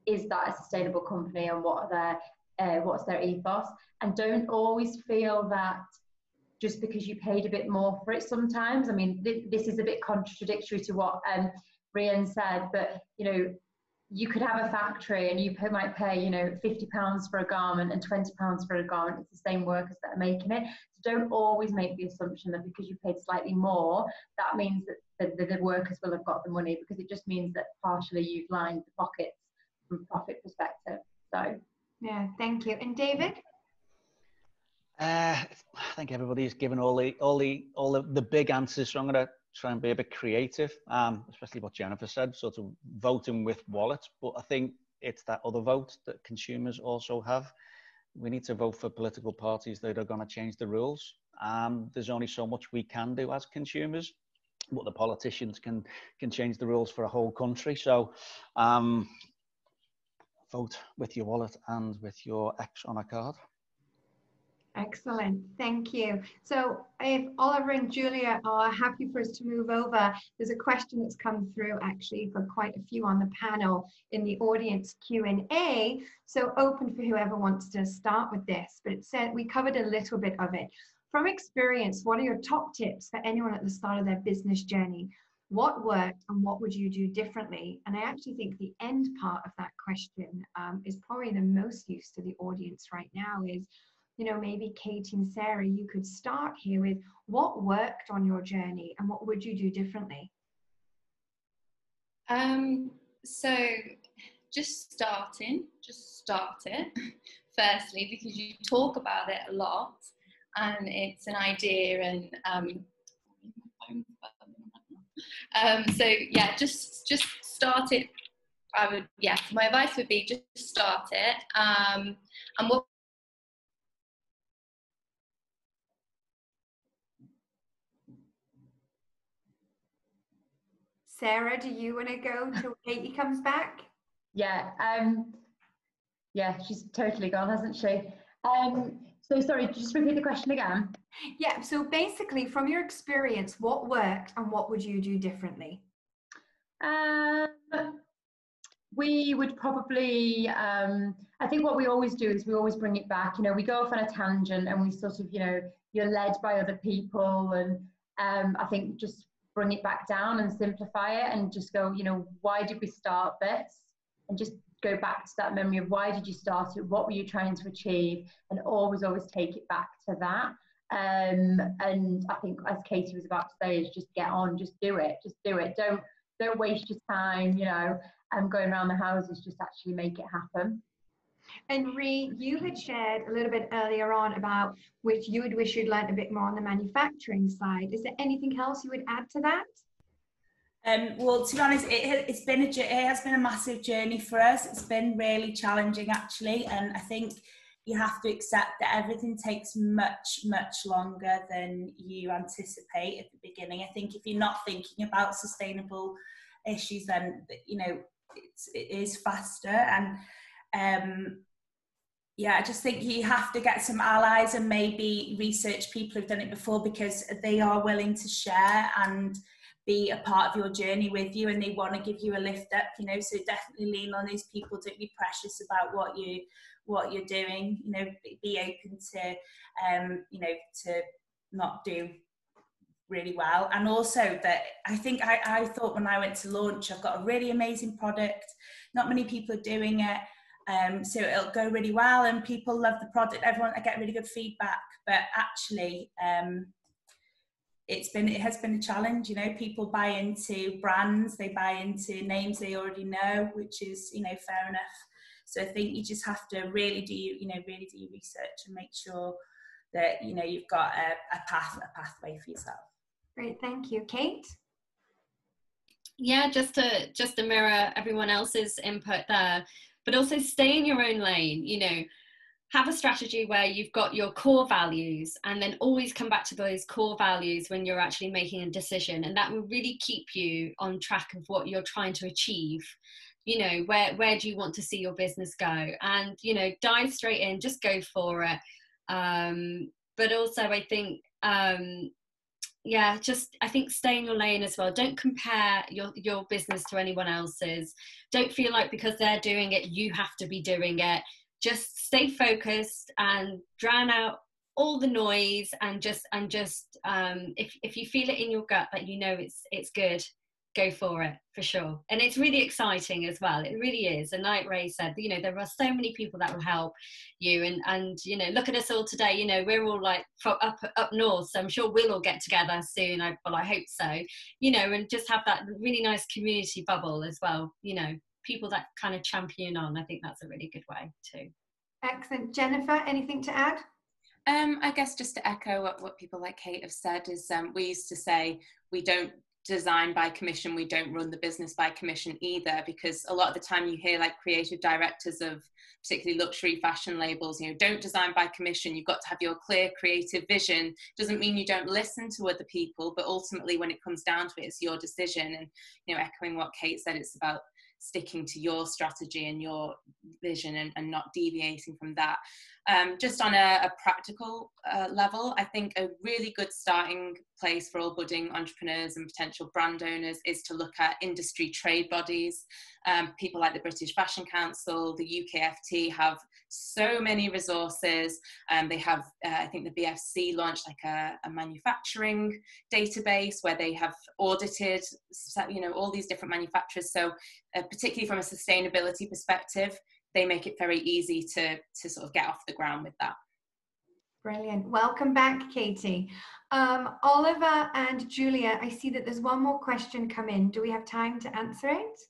is that a sustainable company, and what are what's their ethos, and don't always feel that just because you paid a bit more for it sometimes. I mean, this is a bit contradictory to what Rian said, but, you know, you could have a factory and you might pay, you know, £50 for a garment and £20 for a garment. It's the same workers that are making it. So don't always make the assumption that because you paid slightly more, that means that the workers will have got the money, because it just means that partially you've lined the pockets from a profit perspective. So Yeah, thank you. And David? I think everybody's given all the big answers, so I'm going to try and be a bit creative, especially what Jennifer said, sort of voting with wallets. But I think it's that other vote that consumers also have. We need to vote for political parties that are going to change the rules. There's only so much we can do as consumers, but the politicians can change the rules for a whole country. So vote with your wallet and with your X on a card. Excellent, thank you. So if Oliver and Julia are happy for us to move over, there's a question that's come through actually for quite a few on the panel in the audience Q&A. So open for whoever wants to start with this, but it said we covered a little bit of it. From experience, what are your top tips for anyone at the start of their business journey? What worked and what would you do differently? And I actually think the end part of that question is probably the most use to the audience right now is, you know, maybe Katie and Sarah, you could start here with what worked on your journey and what would you do differently? So just start it firstly, because you talk about it a lot and it's an idea, and so yeah, just start it. My advice would be just start it, and what Sarah, do you want to go till Katie comes back? yeah, yeah, she's totally gone, hasn't she? So sorry, just repeat the question again. Yeah, so basically from your experience, what worked and what would you do differently? We would probably, I think what we always do is we always bring it back. You know, we go off on a tangent and we sort of, you know, you're led by other people, and I think just bring it back down and simplify it and just go, you know, why did we start this? And just go back to that memory of why did you start it? What were you trying to achieve? And always take it back to that. And I think, as Katie was about to say, is just get on, just do it. Don't waste your time, you know, going around the houses, just actually make it happen. And Ree, you had shared a little bit earlier on about which you would wish you'd learned a bit more on the manufacturing side. Is there anything else you would add to that? Well, to be honest, it has been a massive journey for us. It's been really challenging, actually, and I think you have to accept that everything takes much longer than you anticipate at the beginning. I think if you're not thinking about sustainable issues, then, you know, it is faster. And yeah, I just think you have to get some allies and maybe research people who've done it before, because they are willing to share and be a part of your journey with you, and they want to give you a lift up, you know. So definitely lean on those people. Don't be precious about what you're doing, you know. Be open to you know, to not do really well. And also that I think I thought when I went to launch, I've got a really amazing product, not many people are doing it, so it'll go really well and people love the product, I get really good feedback. But actually it has been a challenge, you know. People buy into brands, they buy into names they already know, which is, you know, fair enough. So I think you just have to really do your research and make sure that, you know, you've got a pathway for yourself. Great, thank you. Kate? Yeah, just to mirror everyone else's input there, but also stay in your own lane. You know, have a strategy where you've got your core values, and then always come back to those core values when you're actually making a decision, and that will really keep you on track of what you're trying to achieve. You know, where do you want to see your business go? And, you know, dive straight in, just go for it. But also I think yeah, just I think stay in your lane as well. Don't compare your business to anyone else's. Don't feel like because they're doing it, you have to be doing it. Just stay focused and drown out all the noise, and just if you feel it in your gut that you know it's good, go for it, for sure. And it's really exciting as well. It really is. And like Ray said, you know, there are so many people that will help you. And you know, look at us all today. You know, we're all like up north, so I'm sure we'll all get together soon. I hope so. You know, and just have that really nice community bubble as well. You know, people that kind of champion on. I think that's a really good way too. Excellent. Jennifer, anything to add? I guess just to echo what people like Kate have said is we used to say we don't design by commission, we don't run the business by commission either, because a lot of the time you hear like creative directors of particularly luxury fashion labels, you know, don't design by commission, you've got to have your clear creative vision. Doesn't mean you don't listen to other people, but ultimately when it comes down to it, it's your decision. And, you know, echoing what Kate said, it's about sticking to your strategy and your vision and not deviating from that. Just on a practical level, I think a really good starting place for all budding entrepreneurs and potential brand owners is to look at industry trade bodies. People like the British Fashion Council, the UKFT have so many resources. They have, I think the BFC launched like a manufacturing database where they have audited, you know, all these different manufacturers. So particularly from a sustainability perspective, they make it very easy to sort of get off the ground with that. Brilliant. Welcome back, Katie. Oliver and Julia, I see that there's one more question come in. Do we have time to answer it?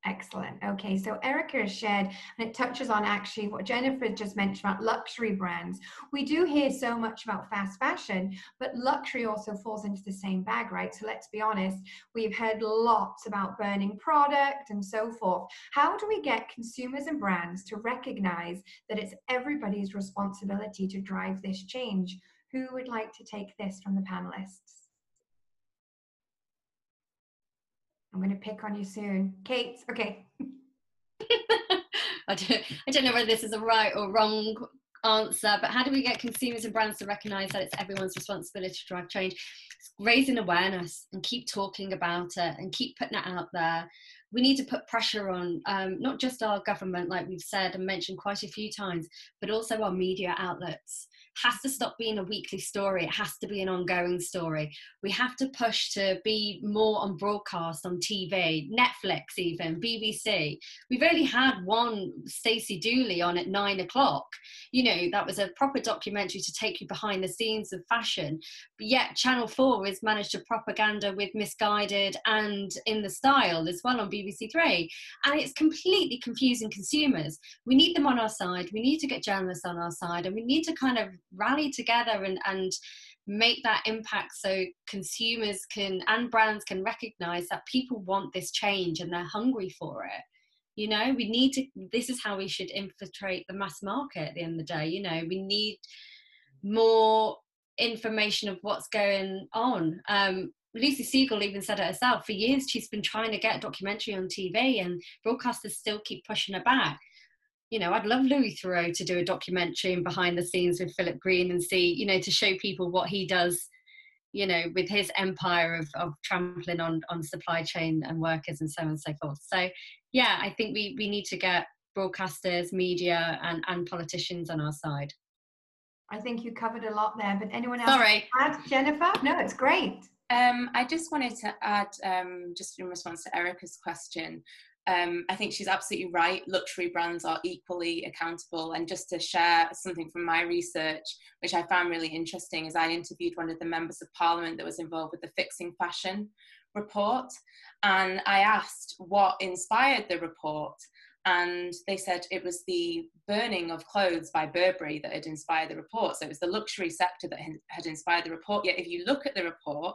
Excellent. Okay, so Erica has shared, and it touches on actually what Jennifer just mentioned about luxury brands. We do hear so much about fast fashion, but luxury also falls into the same bag, right? So let's be honest, we've heard lots about burning product and so forth. How do we get consumers and brands to recognize that it's everybody's responsibility to drive this change? Who would like to take this from the panelists? I'm going to pick on you soon. Kate, okay. I don't know whether this is a right or wrong answer, but how do we get consumers and brands to recognise that it's everyone's responsibility to drive change? It's raising awareness and keep talking about it and keep putting it out there. We need to put pressure on not just our government, like we've said and mentioned quite a few times, but also our media outlets. Has to stop being a weekly story. It has to be an ongoing story. We have to push to be more on broadcast, on TV, Netflix even, BBC. We've only had one Stacey Dooley on at 9 o'clock. You know, that was a proper documentary to take you behind the scenes of fashion. But yet Channel 4 has managed to propaganda with Misguided and In the Style as well on BBC 3. And it's completely confusing consumers. We need them on our side. We need to get journalists on our side, and we need to kind of rally together and make that impact so consumers can and brands can recognize that people want this change and they're hungry for it. You know, we need to, this is how we should infiltrate the mass market at the end of the day. You know, we need more information of what's going on. Lucy Siegel even said it herself. For years she's been trying to get a documentary on TV and broadcasters still keep pushing her back. You know, I'd love Louis Theroux to do a documentary and behind the scenes with Philip Green and see, you know, to show people what he does you know, with his empire of trampling on supply chain and workers and so on and so forth. So yeah, I think we need to get broadcasters, media and politicians on our side. I think you covered a lot there, but anyone else? Sorry. Add, Jennifer? No, it's great. I just wanted to add, just in response to Erica's question, I think she's absolutely right. Luxury brands are equally accountable. And just to share something from my research, which I found really interesting, is I interviewed one of the members of parliament that was involved with the Fixing Fashion report. And I asked what inspired the report. And they said it was the burning of clothes by Burberry that had inspired the report. So it was the luxury sector that had inspired the report. Yet if you look at the report,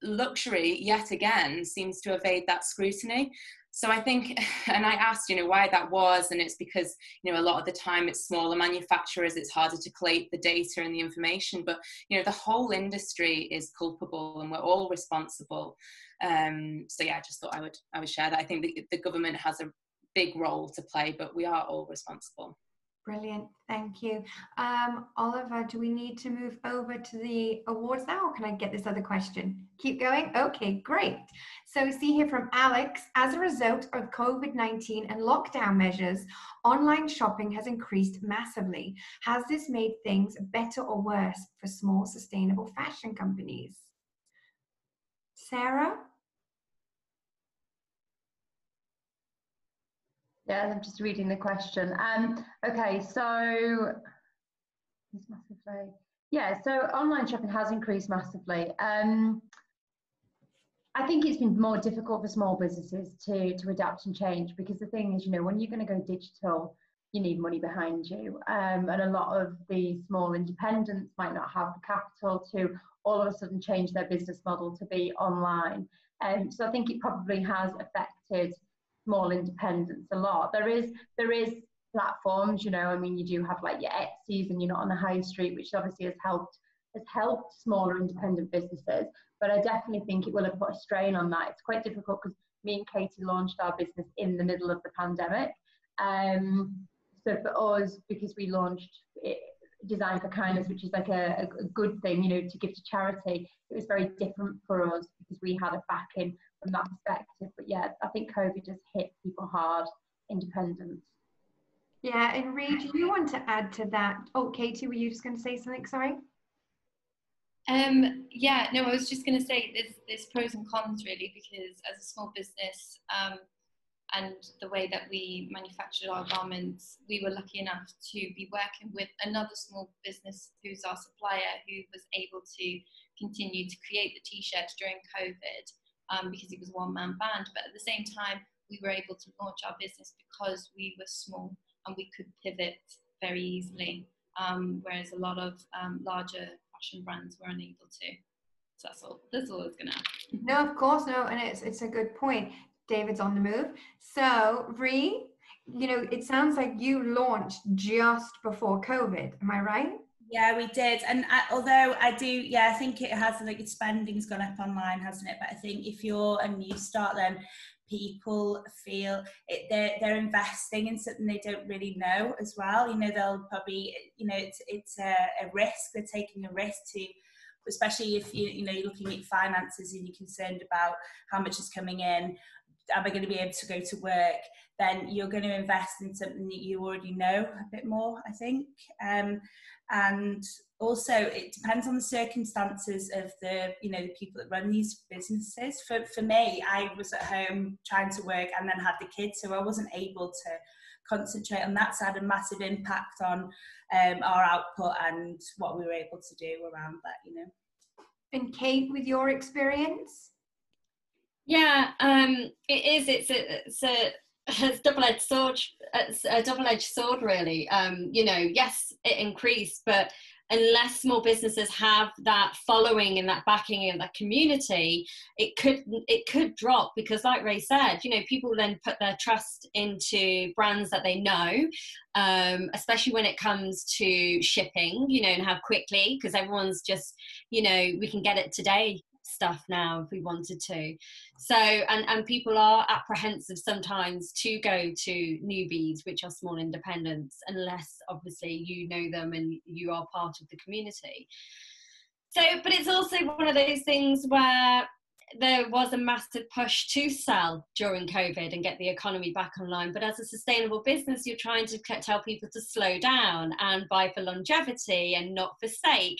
luxury, yet again, seems to evade that scrutiny. So I think, and I asked, you know, why that was, and it's because, you know, a lot of the time it's smaller manufacturers, it's harder to collate the data and the information, but, you know, the whole industry is culpable and we're all responsible. So yeah, I just thought I would share that. I think the government has a big role to play, but we are all responsible. Brilliant, thank you. Oliver, do we need to move over to the awards now, or can I get this other question? Keep going? Okay, great. So we see here from Alex, as a result of COVID-19 and lockdown measures, online shopping has increased massively. Has this made things better or worse for small sustainable fashion companies? Sarah? Yeah, I'm just reading the question. Okay, so massively. Yeah, so online shopping has increased massively. I think it's been more difficult for small businesses to adapt and change, because the thing is, you know, when you're going to go digital, you need money behind you. And a lot of the small independents might not have the capital to all of a sudden change their business model to be online. So I think it probably has affected small independents a lot. There is platforms, you know, I mean, you do have like your Etsy's and you're not on the high street, which obviously has helped smaller independent businesses, but I definitely think it will have put a strain on that. It's quite difficult because me and Katie launched our business in the middle of the pandemic. So for us, because we launched Design for Kindness, which is like a good thing, you know, to give to charity, it was very different for us because we had a backing from that perspective. But yeah, I think COVID has hit people hard, independents. Yeah, and Ree, do you want to add to that? Oh, Katie, were you just going to say something? Sorry. Yeah, no, I was just going to say there's pros and cons really, because as a small business and the way that we manufactured our garments, we were lucky enough to be working with another small business who's our supplier, who was able to continue to create the t-shirts during COVID because it was a one-man band. But at the same time, we were able to launch our business because we were small and we could pivot very easily, whereas a lot of larger fashion brands were unable to. So that's all I was gonna add. No, of course, no, and it's a good point. David's on the move. So, Ree, you know, it sounds like you launched just before COVID. Am I right? Yeah, we did. And although I do, yeah, I think it has, like, its spending's gone up online, hasn't it? But I think if you're a new start, then people feel they're investing in something they don't really know as well. You know, they'll probably, you know, it's a risk. They're taking a risk to, especially if you know, you're looking at finances and you're concerned about how much is coming in. Am I going to be able to go to work? Then you're going to invest in something that you already know a bit more, I think. And also, it depends on the circumstances of the, you know, the people that run these businesses. For me, I was at home trying to work and then had the kids, so I wasn't able to concentrate on that. So it had a massive impact on our output and what we were able to do around that, you know. And Kate, with your experience? Yeah, it is. It's a double-edged sword. It's a double-edged sword, really. You know, yes, it increased, but unless small businesses have that following and that backing in that community, it could drop, because, like Ray said, you know, people then put their trust into brands that they know, especially when it comes to shipping, you know, and how quickly, because everyone's just, you know, we can get it today stuff now if we wanted to. So and people are apprehensive sometimes to go to newbies, which are small independents, unless obviously you know them and you are part of the community. So, but it's also one of those things where there was a massive push to sell during COVID and get the economy back online. But as a sustainable business, you're trying to tell people to slow down and buy for longevity and not for sake.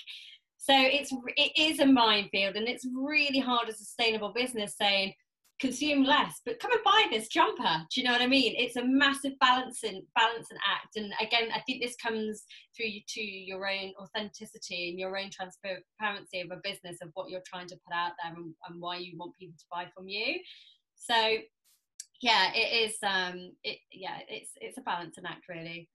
So it is a minefield, and it's really hard as a sustainable business saying, consume less, but come and buy this jumper. Do you know what I mean? It's a massive balancing act. And again, I think this comes through to your own authenticity and your own transparency of a business, of what you're trying to put out there, and why you want people to buy from you. So yeah, it is. It's a balancing act, really.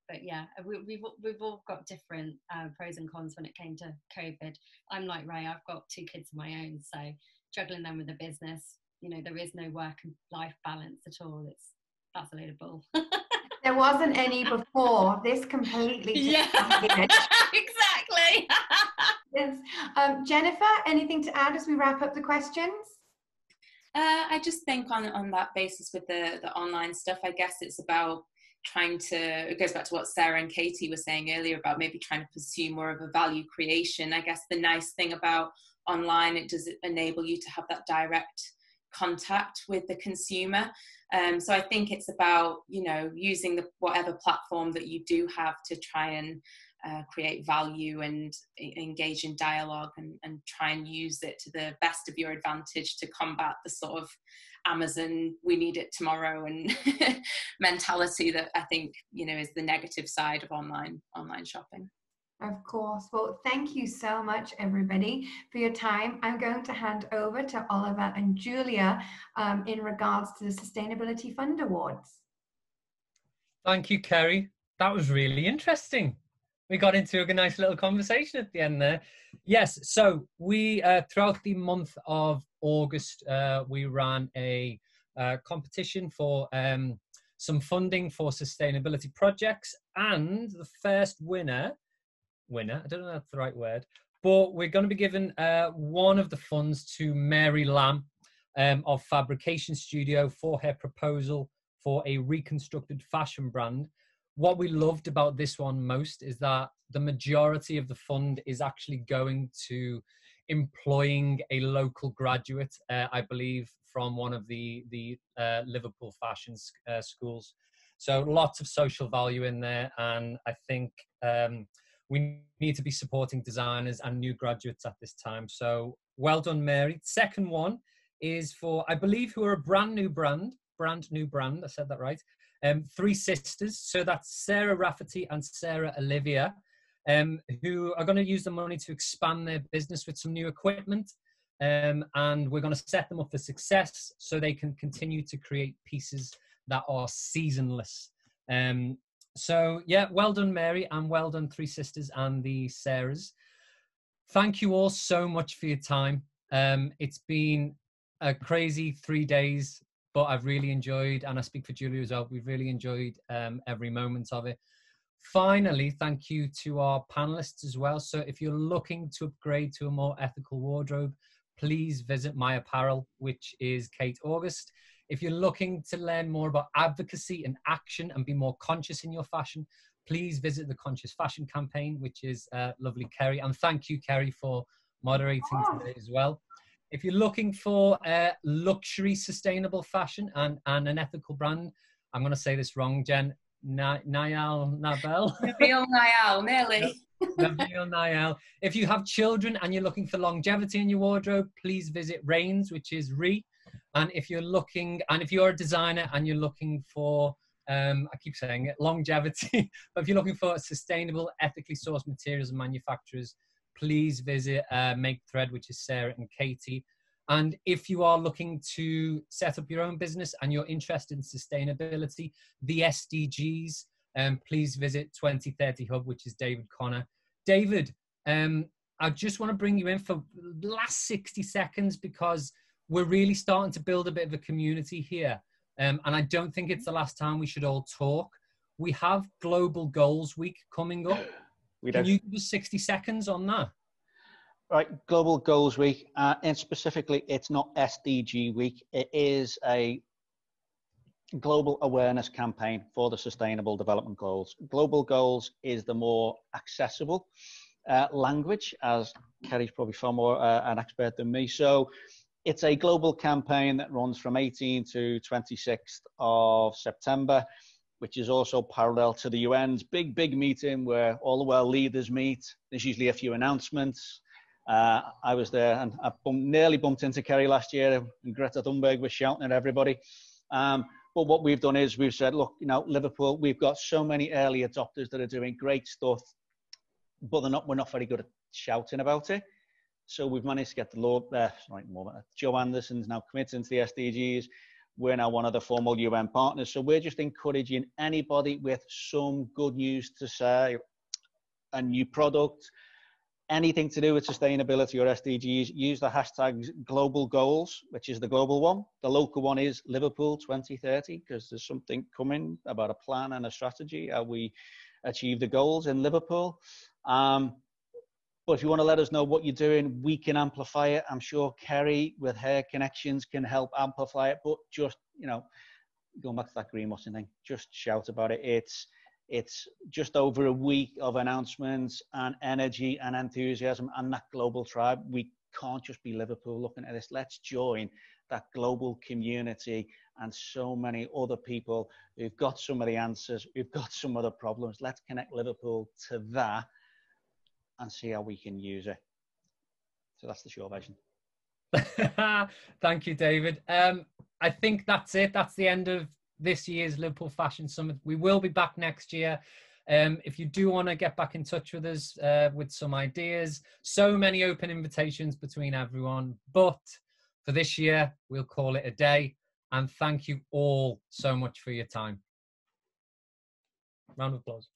But yeah, we've all got different pros and cons when it came to COVID. I'm like Ray. I've got 2 kids of my own, so juggling them with a business, you know, there is no work and life balance at all. That's a load of bull. There wasn't any before. This completely. Yeah, exactly. Yes. Jennifer, anything to add as we wrap up the questions? I just think on that basis with the online stuff, I guess it's about it goes back to what Sarah and Katie were saying earlier about maybe trying to pursue more of a value creation. I guess the nice thing about online, it does enable you to have that direct contact with the consumer. So I think it's about, you know, using whatever platform that you do have to try and create value and engage in dialogue, and try and use it to the best of your advantage to combat the sort of Amazon, we need it tomorrow and mentality that I think, you know, is the negative side of online shopping. Of course. Well, thank you so much, everybody, for your time. I'm going to hand over to Oliver and Julia in regards to the Sustainability Fund Awards. Thank you, Kerry. That was really interesting. We got into a nice little conversation at the end there. Yes, so we, throughout the month of August, we ran a competition for some funding for sustainability projects, and the first winner, I don't know if that's the right word, but we're going to be giving one of the funds to Mary Lamb of Fabrication Studio for her proposal for a reconstructed fashion brand. What we loved about this one most is that the majority of the fund is actually going to employing a local graduate, I believe, from one of the Liverpool fashion schools. So lots of social value in there, and I think we need to be supporting designers and new graduates at this time. So well done, Mary. Second one is for, I believe, who are a brand new brand, I said that right. 3 sisters. So that's Sarah Rafferty and Sarah Olivia, who are going to use the money to expand their business with some new equipment. And we're going to set them up for success so they can continue to create pieces that are seasonless. So yeah, well done, Mary, and well done, 3 sisters and the Sarahs. Thank you all so much for your time. It's been a crazy 3 days, but I've really enjoyed, and I speak for Julia as well, we've really enjoyed every moment of it. Finally, thank you to our panelists as well. So if you're looking to upgrade to a more ethical wardrobe, please visit my apparel, which is Kate August. If you're looking to learn more about advocacy and action and be more conscious in your fashion, please visit the Conscious Fashion Campaign, which is lovely Kerry. And thank you, Kerry, for moderating today as well. If you're looking for luxury sustainable fashion and an ethical brand, I'm going to say this wrong, Jen, Nabil. Nabil Niall, nearly. Nabil Niall. If you have children and you're looking for longevity in your wardrobe, please visit Rains, which is Re. And if you're a designer and you're looking for, I keep saying it, longevity, but if you're looking for sustainable, ethically sourced materials and manufacturers, please visit Make Thread, which is Sarah and Katie. And if you are looking to set up your own business and you're interested in sustainability, the SDGs, please visit 2030 Hub, which is David Connor. David, I just want to bring you in for the last 60 seconds because we're really starting to build a bit of a community here. And I don't think it's the last time we should all talk. We have Global Goals Week coming up. Can you give us 60 seconds on that? Right, Global Goals Week, and specifically, it's not SDG Week. It is a global awareness campaign for the Sustainable Development Goals. Global Goals is the more accessible language, as Kerry's probably far more an expert than me. So it's a global campaign that runs from 18th to 26th of September, which is also parallel to the UN's big meeting where all the world leaders meet. There's usually a few announcements. I was there, and I nearly bumped into Kerry last year, and Greta Thunberg was shouting at everybody. But what we've done is we've said, look, you know, Liverpool, we've got so many early adopters that are doing great stuff, but we're not very good at shouting about it. So we've managed to get the Lord there. Joe Anderson's now committing to the SDGs. We're now one of the formal UN partners. So we're just encouraging anybody with some good news to say, a new product, anything to do with sustainability or SDGs, use the hashtag global goals, which is the global one. The local one is Liverpool 2030, because there's something coming about a plan and a strategy, how we achieve the goals in Liverpool. But if you want to let us know what you're doing, we can amplify it. I'm sure Kerry, with her connections, can help amplify it. But just, you know, going back to that greenwashing thing, just shout about it. It's just over a week of announcements and energy and enthusiasm and that global tribe. We can't just be Liverpool looking at this. Let's join that global community and so many other people who've got some of the answers, who've got some other problems. Let's connect Liverpool to that and see how we can use it. So that's the short version. Thank you, David. I think that's it. That's the end of this year's Liverpool Fashion Summit. We will be back next year. If you do want to get back in touch with us with some ideas, so many open invitations between everyone. But for this year, we'll call it a day. And thank you all so much for your time. Round of applause.